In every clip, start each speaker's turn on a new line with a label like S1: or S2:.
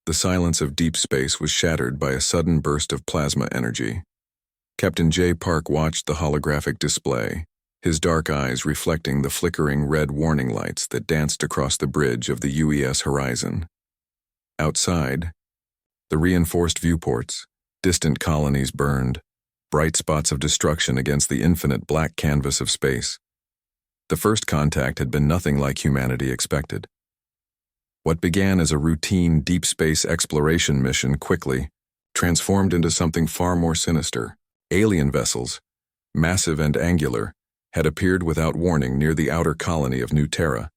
S1: The silence of deep space was shattered by a sudden burst of plasma energy. Captain J. Park watched the holographic display, his dark eyes reflecting the flickering red warning lights that danced across the bridge of the UES horizon. Outside, the reinforced viewports, distant colonies burned, bright spots of destruction against the infinite black canvas of space. The first contact had been nothing like humanity expected. What began as a routine deep space exploration mission quickly transformed into something far more sinister. Alien vessels, massive and angular, had appeared without warning near the outer colony of New Terra.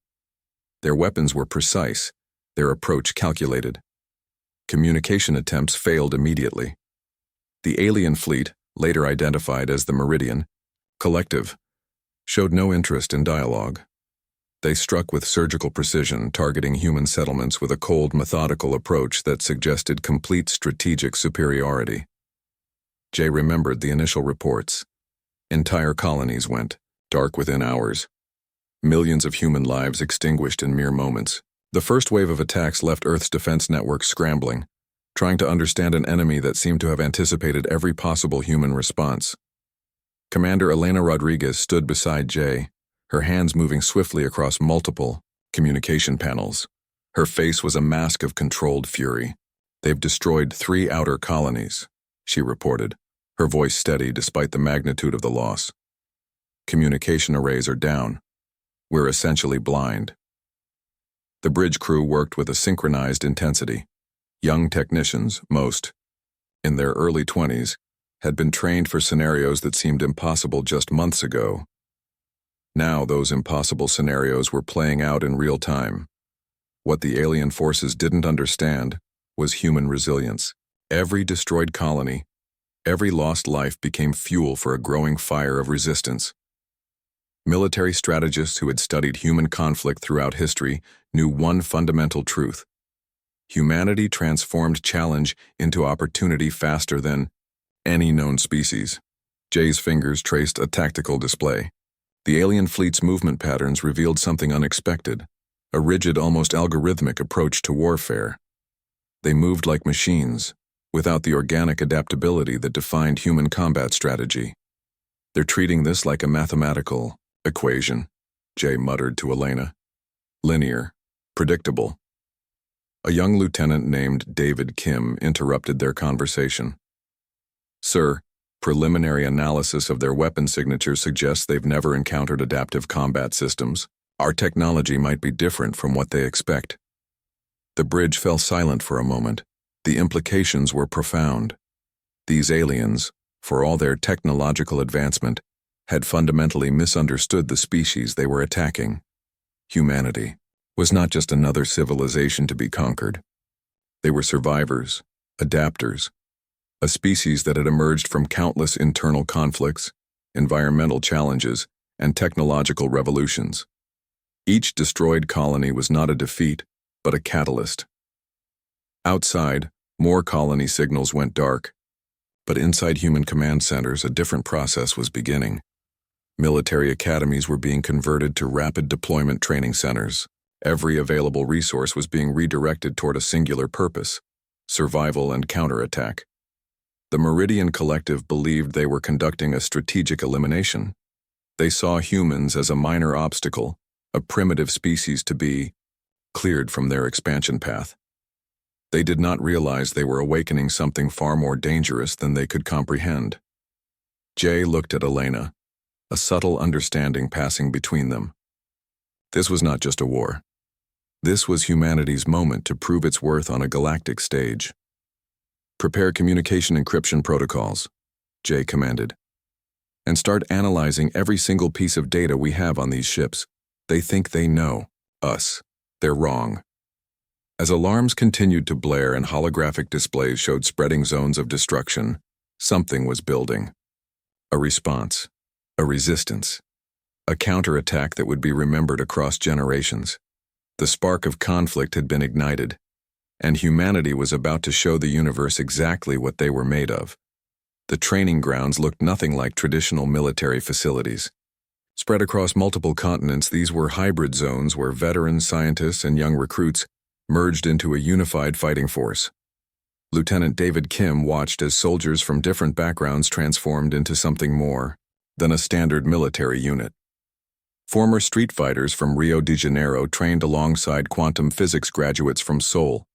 S1: Their weapons were precise, their approach calculated. Communication attempts failed immediately. The alien fleet, later identified as the Meridian Collective, showed no interest in dialogue. They struck with surgical precision, targeting human settlements with a cold, methodical approach that suggested complete strategic superiority. Jay remembered the initial reports. Entire colonies went dark within hours. Millions of human lives extinguished in mere moments. The first wave of attacks left Earth's defense network scrambling, trying to understand an enemy that seemed to have anticipated every possible human response. Commander Elena Rodriguez stood beside Jay, her hands moving swiftly across multiple communication panels. Her face was a mask of controlled fury. "They've destroyed 3 outer colonies," she reported, her voice steady despite the magnitude of the loss. "Communication arrays are down. We're essentially blind." The bridge crew worked with a synchronized intensity. Young technicians, most in their early 20s, had been trained for scenarios that seemed impossible just months ago. Now those impossible scenarios were playing out in real time. What the alien forces didn't understand was human resilience. Every destroyed colony, every lost life became fuel for a growing fire of resistance. Military strategists who had studied human conflict throughout history knew one fundamental truth. Humanity transformed challenge into opportunity faster than any known species. Jay's fingers traced a tactical display. The alien fleet's movement patterns revealed something unexpected, a rigid, almost algorithmic approach to warfare. They moved like machines, without the organic adaptability that defined human combat strategy. "They're treating this like a mathematical equation," Jay muttered to Elena. "Linear, predictable." A young lieutenant named David Kim interrupted their conversation. "Sir, preliminary analysis of their weapon signatures suggests they've never encountered adaptive combat systems. Our technology might be different from what they expect." The bridge fell silent for a moment. The implications were profound. These aliens, for all their technological advancement, had fundamentally misunderstood the species they were attacking. Humanity was not just another civilization to be conquered. They were survivors, adapters, a species that had emerged from countless internal conflicts, environmental challenges, and technological revolutions. Each destroyed colony was not a defeat, but a catalyst. Outside, more colony signals went dark, but inside human command centers, a different process was beginning. Military academies were being converted to rapid deployment training centers. Every available resource was being redirected toward a singular purpose: survival and counterattack. The Meridian Collective believed they were conducting a strategic elimination. They saw humans as a minor obstacle, a primitive species to be cleared from their expansion path. They did not realize they were awakening something far more dangerous than they could comprehend. Jay looked at Elena, a subtle understanding passing between them. This was not just a war. This was humanity's moment to prove its worth on a galactic stage. "Prepare communication encryption protocols," Jay commanded, "and start analyzing every single piece of data we have on these ships. They think they know us. They're wrong." As alarms continued to blare and holographic displays showed spreading zones of destruction, something was building. A response, a resistance, a counterattack that would be remembered across generations. The spark of conflict had been ignited, and humanity was about to show the universe exactly what they were made of. The training grounds looked nothing like traditional military facilities. Spread across multiple continents, these were hybrid zones where veteran scientists and young recruits merged into a unified fighting force. Lieutenant David Kim watched as soldiers from different backgrounds transformed into something more than a standard military unit. Former street fighters from Rio de Janeiro trained alongside quantum physics graduates from Seoul.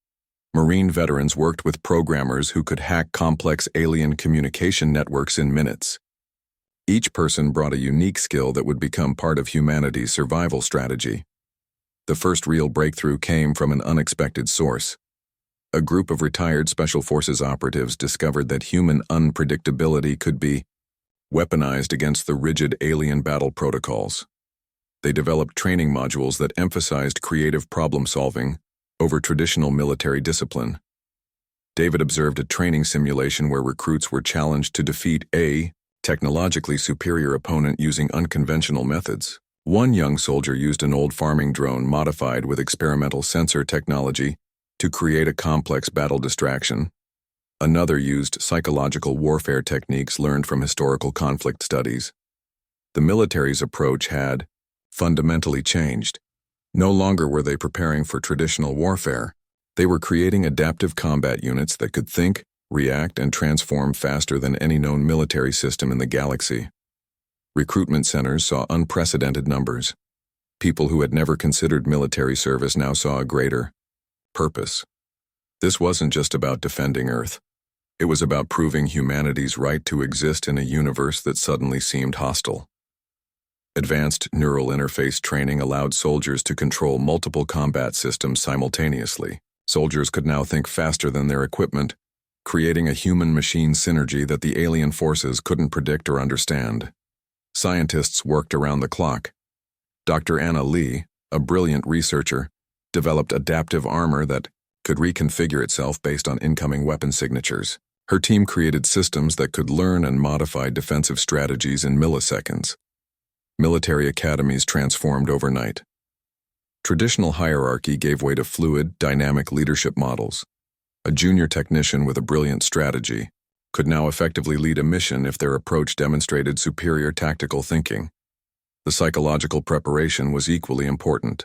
S1: Marine veterans worked with programmers who could hack complex alien communication networks in minutes. Each person brought a unique skill that would become part of humanity's survival strategy. The first real breakthrough came from an unexpected source. A group of retired Special Forces operatives discovered that human unpredictability could be weaponized against the rigid alien battle protocols. They developed training modules that emphasized creative problem-solving over traditional military discipline. David observed a training simulation where recruits were challenged to defeat a technologically superior opponent using unconventional methods. One young soldier used an old farming drone modified with experimental sensor technology to create a complex battle distraction. Another used psychological warfare techniques learned from historical conflict studies. The military's approach had fundamentally changed. No longer were they preparing for traditional warfare. They were creating adaptive combat units that could think, react, and transform faster than any known military system in the galaxy. Recruitment centers saw unprecedented numbers. People who had never considered military service now saw a greater purpose. This wasn't just about defending Earth. It was about proving humanity's right to exist in a universe that suddenly seemed hostile. Advanced neural interface training allowed soldiers to control multiple combat systems simultaneously. Soldiers could now think faster than their equipment, creating a human-machine synergy that the alien forces couldn't predict or understand. Scientists worked around the clock. Dr. Anna Lee, a brilliant researcher, developed adaptive armor that could reconfigure itself based on incoming weapon signatures. Her team created systems that could learn and modify defensive strategies in milliseconds. Military academies transformed overnight. Traditional hierarchy gave way to fluid, dynamic leadership models. A junior technician with a brilliant strategy could now effectively lead a mission if their approach demonstrated superior tactical thinking. The psychological preparation was equally important.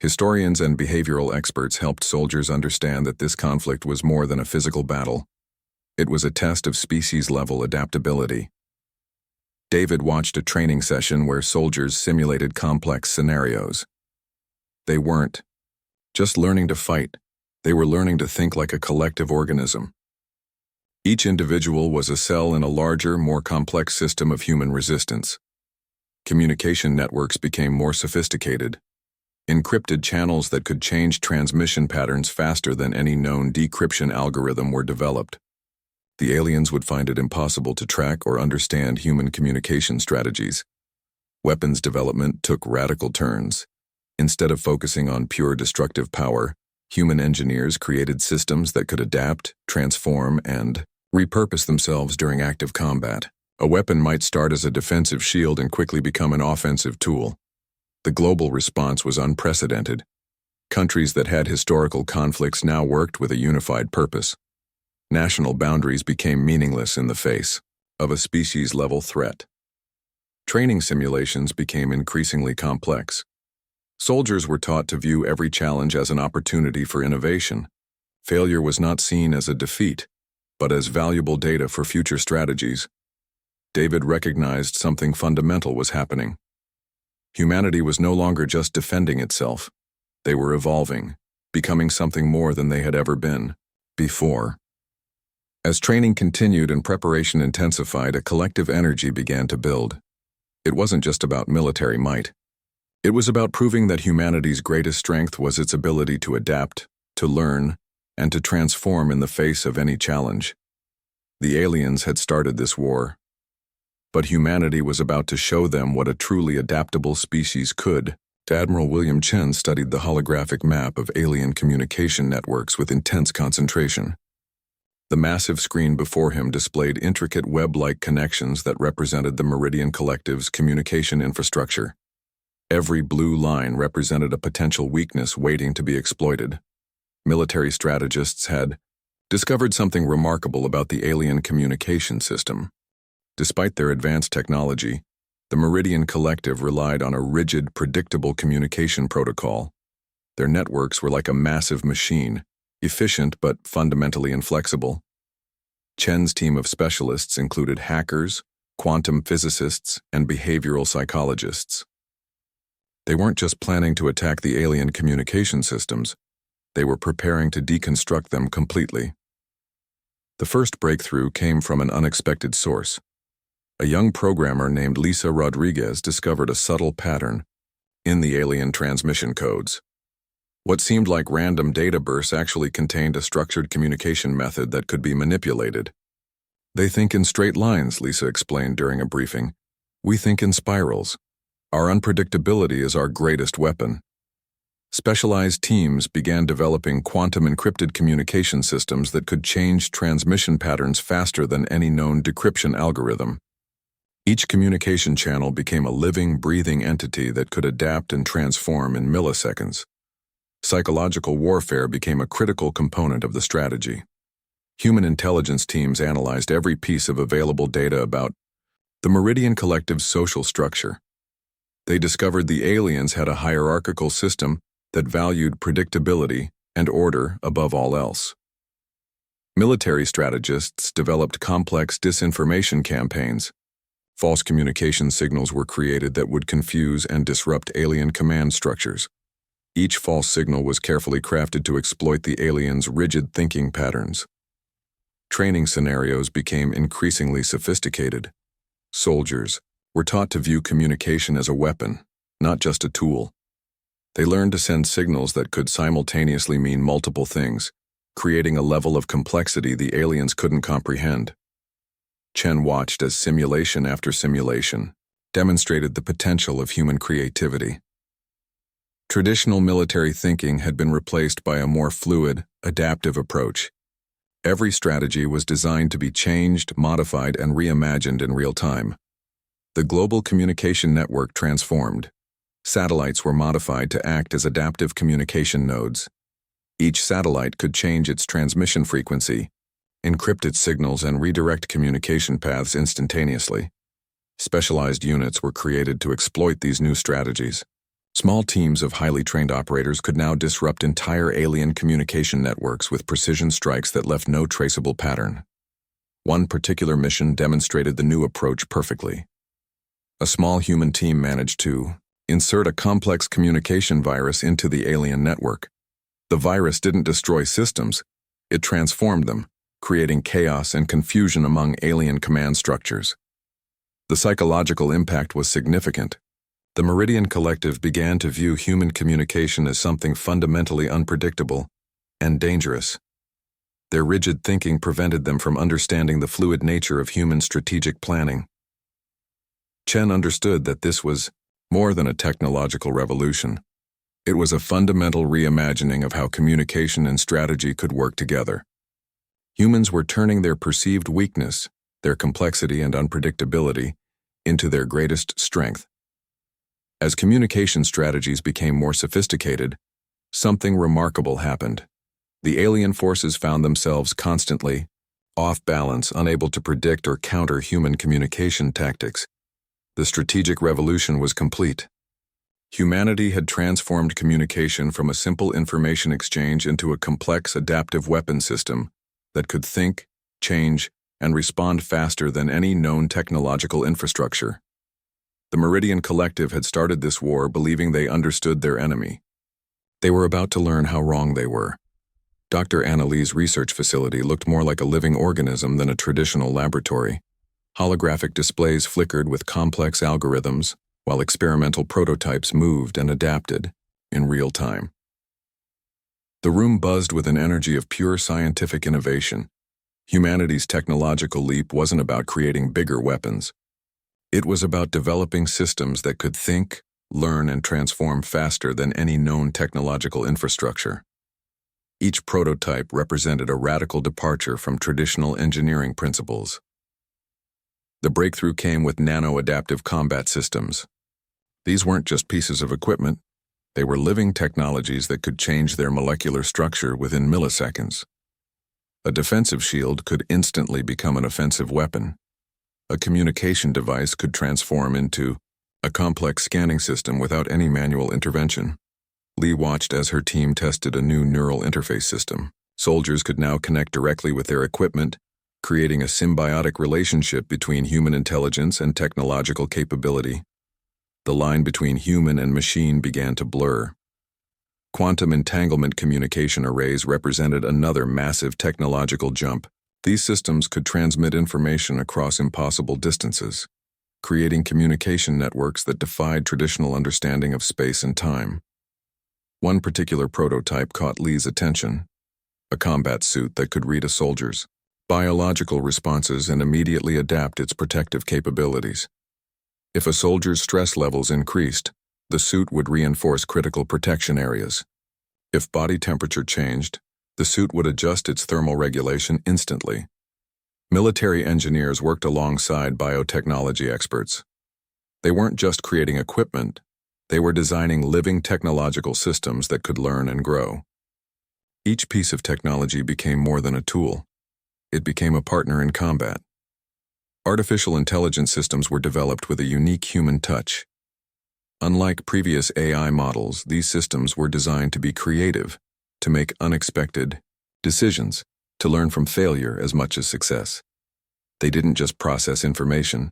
S1: Historians and behavioral experts helped soldiers understand that this conflict was more than a physical battle. It was a test of species-level adaptability. David watched a training session where soldiers simulated complex scenarios. They weren't just learning to fight. They were learning to think like a collective organism. Each individual was a cell in a larger, more complex system of human resistance. Communication networks became more sophisticated. Encrypted channels that could change transmission patterns faster than any known decryption algorithm were developed. The aliens would find it impossible to track or understand human communication strategies. Weapons development took radical turns. Instead of focusing on pure destructive power, human engineers created systems that could adapt, transform, and repurpose themselves during active combat. A weapon might start as a defensive shield and quickly become an offensive tool. The global response was unprecedented. Countries that had historical conflicts now worked with a unified purpose. National boundaries became meaningless in the face of a species-level threat. Training simulations became increasingly complex. Soldiers were taught to view every challenge as an opportunity for innovation. Failure was not seen as a defeat, but as valuable data for future strategies. David recognized something fundamental was happening. Humanity was no longer just defending itself. They were evolving, becoming something more than they had ever been before. As training continued and preparation intensified, a collective energy began to build. It wasn't just about military might. It was about proving that humanity's greatest strength was its ability to adapt, to learn, and to transform in the face of any challenge. The aliens had started this war, but humanity was about to show them what a truly adaptable species could. Admiral William Chen studied the holographic map of alien communication networks with intense concentration. The massive screen before him displayed intricate web-like connections that represented the Meridian Collective's communication infrastructure. Every blue line represented a potential weakness waiting to be exploited. Military strategists had discovered something remarkable about the alien communication system. Despite their advanced technology, the Meridian Collective relied on a rigid, predictable communication protocol. Their networks were like a massive machine, efficient but fundamentally inflexible. Chen's team of specialists included hackers, quantum physicists, and behavioral psychologists. They weren't just planning to attack the alien communication systems, they were preparing to deconstruct them completely. The first breakthrough came from an unexpected source. A young programmer named Lisa Rodriguez discovered a subtle pattern in the alien transmission codes. What seemed like random data bursts actually contained a structured communication method that could be manipulated. "They think in straight lines," Lisa explained during a briefing. "We think in spirals. Our unpredictability is our greatest weapon." Specialized teams began developing quantum-encrypted communication systems that could change transmission patterns faster than any known decryption algorithm. Each communication channel became a living, breathing entity that could adapt and transform in milliseconds. Psychological warfare became a critical component of the strategy. Human intelligence teams analyzed every piece of available data about the Meridian Collective's social structure. They discovered the aliens had a hierarchical system that valued predictability and order above all else. Military strategists developed complex disinformation campaigns. False communication signals were created that would confuse and disrupt alien command structures. Each false signal was carefully crafted to exploit the aliens' rigid thinking patterns. Training scenarios became increasingly sophisticated. Soldiers were taught to view communication as a weapon, not just a tool. They learned to send signals that could simultaneously mean multiple things, creating a level of complexity the aliens couldn't comprehend. Chen watched as simulation after simulation demonstrated the potential of human creativity. Traditional military thinking had been replaced by a more fluid, adaptive approach. Every strategy was designed to be changed, modified, and reimagined in real time. The global communication network transformed. Satellites were modified to act as adaptive communication nodes. Each satellite could change its transmission frequency, encrypt its signals, and redirect communication paths instantaneously. Specialized units were created to exploit these new strategies. Small teams of highly trained operators could now disrupt entire alien communication networks with precision strikes that left no traceable pattern. One particular mission demonstrated the new approach perfectly. A small human team managed to insert a complex communication virus into the alien network. The virus didn't destroy systems, it transformed them, creating chaos and confusion among alien command structures. The psychological impact was significant. The Meridian Collective began to view human communication as something fundamentally unpredictable and dangerous. Their rigid thinking prevented them from understanding the fluid nature of human strategic planning. Chen understood that this was more than a technological revolution. It was a fundamental reimagining of how communication and strategy could work together. Humans were turning their perceived weakness, their complexity and unpredictability, into their greatest strength. As communication strategies became more sophisticated, something remarkable happened. The alien forces found themselves constantly off balance, unable to predict or counter human communication tactics. The strategic revolution was complete. Humanity had transformed communication from a simple information exchange into a complex adaptive weapon system that could think, change, and respond faster than any known technological infrastructure. The Meridian Collective had started this war believing they understood their enemy. They were about to learn how wrong they were. Dr. Annalee's research facility looked more like a living organism than a traditional laboratory. Holographic displays flickered with complex algorithms, while experimental prototypes moved and adapted in real time. The room buzzed with an energy of pure scientific innovation. Humanity's technological leap wasn't about creating bigger weapons. It was about developing systems that could think, learn, and transform faster than any known technological infrastructure. Each prototype represented a radical departure from traditional engineering principles. The breakthrough came with nano-adaptive combat systems. These weren't just pieces of equipment, they were living technologies that could change their molecular structure within milliseconds. A defensive shield could instantly become an offensive weapon. A communication device could transform into a complex scanning system without any manual intervention. Lee watched as her team tested a new neural interface system. Soldiers could now connect directly with their equipment, creating a symbiotic relationship between human intelligence and technological capability. The line between human and machine began to blur. Quantum entanglement communication arrays represented another massive technological jump. These systems could transmit information across impossible distances, creating communication networks that defied traditional understanding of space and time. One particular prototype caught Lee's attention: a combat suit that could read a soldier's biological responses and immediately adapt its protective capabilities. If a soldier's stress levels increased, the suit would reinforce critical protection areas. If body temperature changed, the suit would adjust its thermal regulation instantly. Military engineers worked alongside biotechnology experts. They weren't just creating equipment, they were designing living technological systems that could learn and grow. Each piece of technology became more than a tool. It became a partner in combat. Artificial intelligence systems were developed with a unique human touch. Unlike previous AI models, these systems were designed to be creative, to make unexpected decisions, to learn from failure as much as success. They didn't just process information,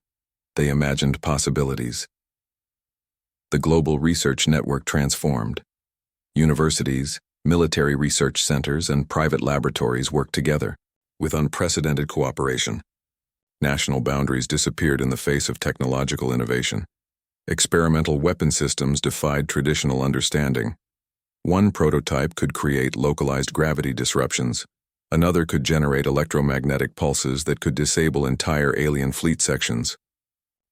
S1: they imagined possibilities. The global research network transformed. Universities, military research centers, and private laboratories worked together with unprecedented cooperation. National boundaries disappeared in the face of technological innovation. Experimental weapon systems defied traditional understanding. One prototype could create localized gravity disruptions. Another could generate electromagnetic pulses that could disable entire alien fleet sections.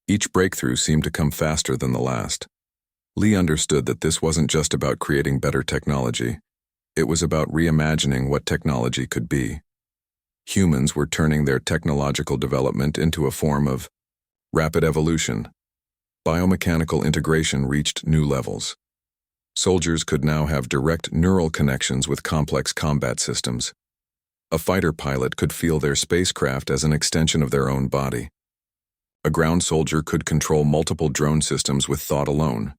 S1: Each breakthrough seemed to come faster than the last. Lee understood that this wasn't just about creating better technology. It was about reimagining what technology could be. Humans were turning their technological development into a form of rapid evolution. Biomechanical integration reached new levels. Soldiers could now have direct neural connections with complex combat systems. A fighter pilot could feel their spacecraft as an extension of their own body. A ground soldier could control multiple drone systems with thought alone.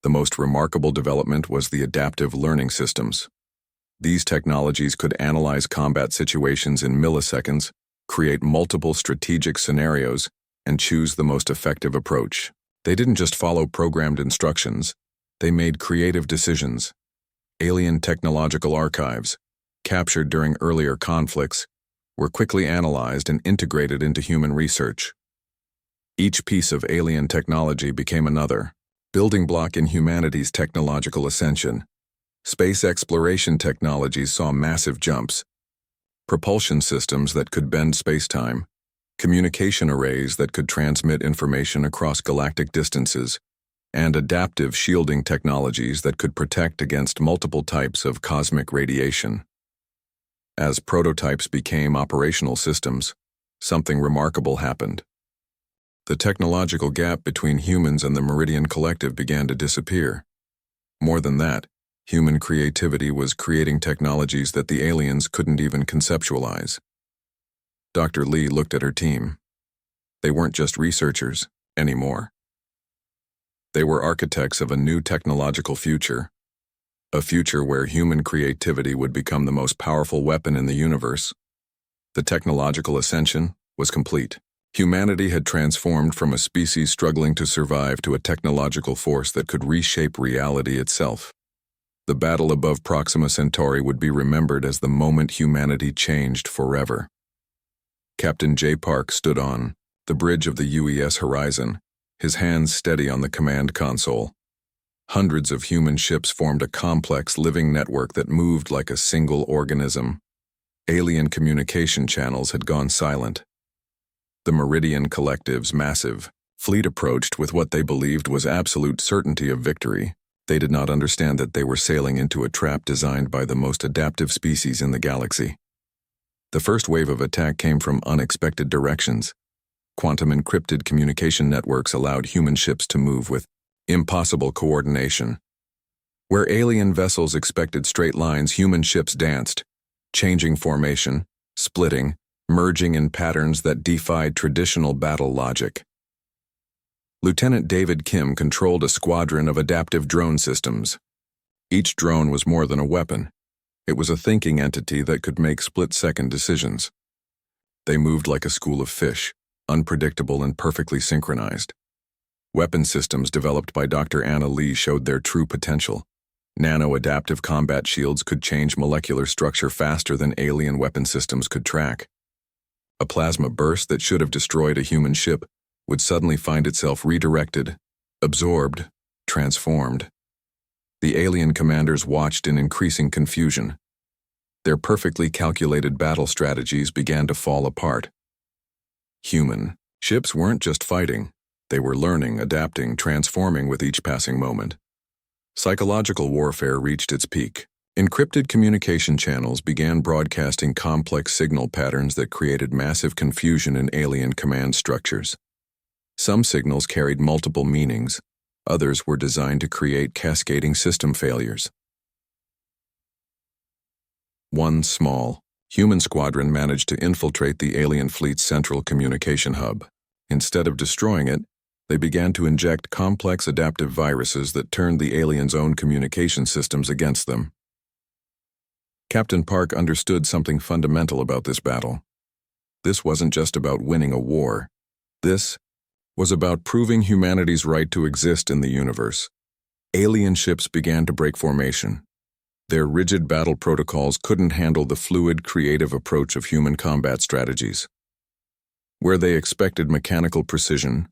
S1: The most remarkable development was the adaptive learning systems. These technologies could analyze combat situations in milliseconds, create multiple strategic scenarios, and choose the most effective approach. They didn't just follow programmed instructions, they made creative decisions. Alien technological archives, captured during earlier conflicts, were quickly analyzed and integrated into human research. Each piece of alien technology became another building block in humanity's technological ascension. Space exploration technologies saw massive jumps. Propulsion systems that could bend spacetime, communication arrays that could transmit information across galactic distances, and adaptive shielding technologies that could protect against multiple types of cosmic radiation. As prototypes became operational systems, something remarkable happened. The technological gap between humans and the Meridian Collective began to disappear. More than that, human creativity was creating technologies that the aliens couldn't even conceptualize. Dr. Lee looked at her team. They weren't just researchers anymore. They were architects of a new technological future, a future where human creativity would become the most powerful weapon in the universe. The technological ascension was complete. Humanity had transformed from a species struggling to survive to a technological force that could reshape reality itself. The battle above Proxima Centauri would be remembered as the moment humanity changed forever. Captain J. Park stood on the bridge of the UES horizon, his hands steady on the command console. Hundreds of human ships formed a complex living network that moved like a single organism. Alien communication channels had gone silent. The Meridian Collective's massive fleet approached with what they believed was absolute certainty of victory. They did not understand that they were sailing into a trap designed by the most adaptive species in the galaxy. The first wave of attack came from unexpected directions. Quantum encrypted communication networks allowed human ships to move with impossible coordination. Where alien vessels expected straight lines, human ships danced, changing formation, splitting, merging in patterns that defied traditional battle logic. Lieutenant David Kim controlled a squadron of adaptive drone systems. Each drone was more than a weapon. It was a thinking entity that could make split-second decisions. They moved like a school of fish, unpredictable and perfectly synchronized. Weapon systems developed by Dr. Anna Lee showed their true potential. Nano-adaptive combat shields could change molecular structure faster than alien weapon systems could track. A plasma burst that should have destroyed a human ship would suddenly find itself redirected, absorbed, transformed. The alien commanders watched in increasing confusion. Their perfectly calculated battle strategies began to fall apart. Human ships weren't just fighting. They were learning, adapting, transforming with each passing moment. Psychological warfare reached its peak. Encrypted communication channels began broadcasting complex signal patterns that created massive confusion in alien command structures. Some signals carried multiple meanings. Others were designed to create cascading system failures. One small, human squadron managed to infiltrate the alien fleet's central communication hub. Instead of destroying it, they began to inject complex adaptive viruses that turned the aliens' own communication systems against them. Captain Park understood something fundamental about this battle. This wasn't just about winning a war. This was about proving humanity's right to exist in the universe. Alien ships began to break formation. Their rigid battle protocols couldn't handle the fluid, creative approach of human combat strategies. Where they expected mechanical precision,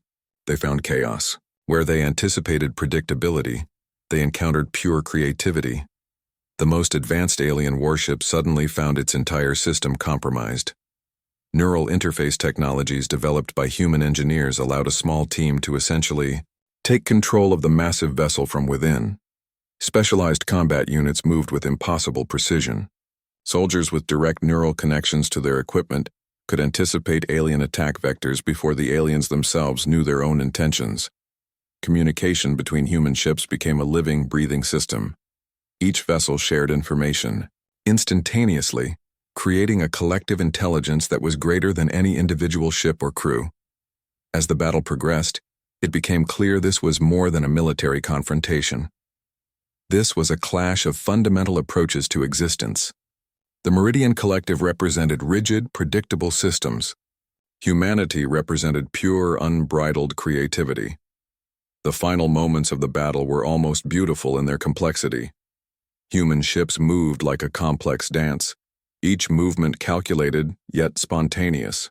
S1: they found chaos. Where they anticipated predictability, they encountered pure creativity. The most advanced alien warship suddenly found its entire system compromised. Neural interface technologies developed by human engineers allowed a small team to essentially take control of the massive vessel from within. Specialized combat units moved with impossible precision. Soldiers with direct neural connections to their equipment could anticipate alien attack vectors before the aliens themselves knew their own intentions. Communication between human ships became a living, breathing system. Each vessel shared information instantaneously, creating a collective intelligence that was greater than any individual ship or crew. As the battle progressed, it became clear this was more than a military confrontation. This was a clash of fundamental approaches to existence. The Meridian Collective represented rigid, predictable systems. Humanity represented pure, unbridled creativity. The final moments of the battle were almost beautiful in their complexity. Human ships moved like a complex dance, each movement calculated yet spontaneous.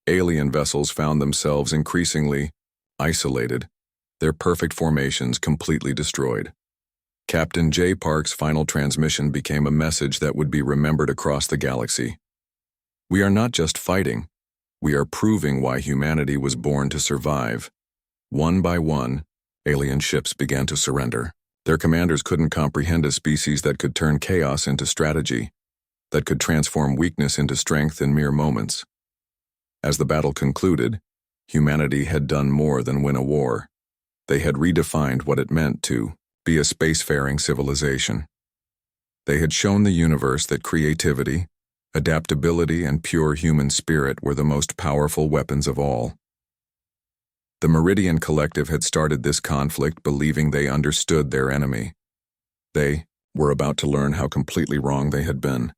S1: Alien vessels found themselves increasingly isolated, their perfect formations completely destroyed. Captain J. Park's final transmission became a message that would be remembered across the galaxy. We are not just fighting, we are proving why humanity was born to survive. One by one, alien ships began to surrender. Their commanders couldn't comprehend a species that could turn chaos into strategy, that could transform weakness into strength in mere moments. As the battle concluded, humanity had done more than win a war. They had redefined what it meant to be a spacefaring civilization. They had shown the universe that creativity, adaptability, and pure human spirit were the most powerful weapons of all. The Meridian Collective had started this conflict believing they understood their enemy. They were about to learn how completely wrong they had been.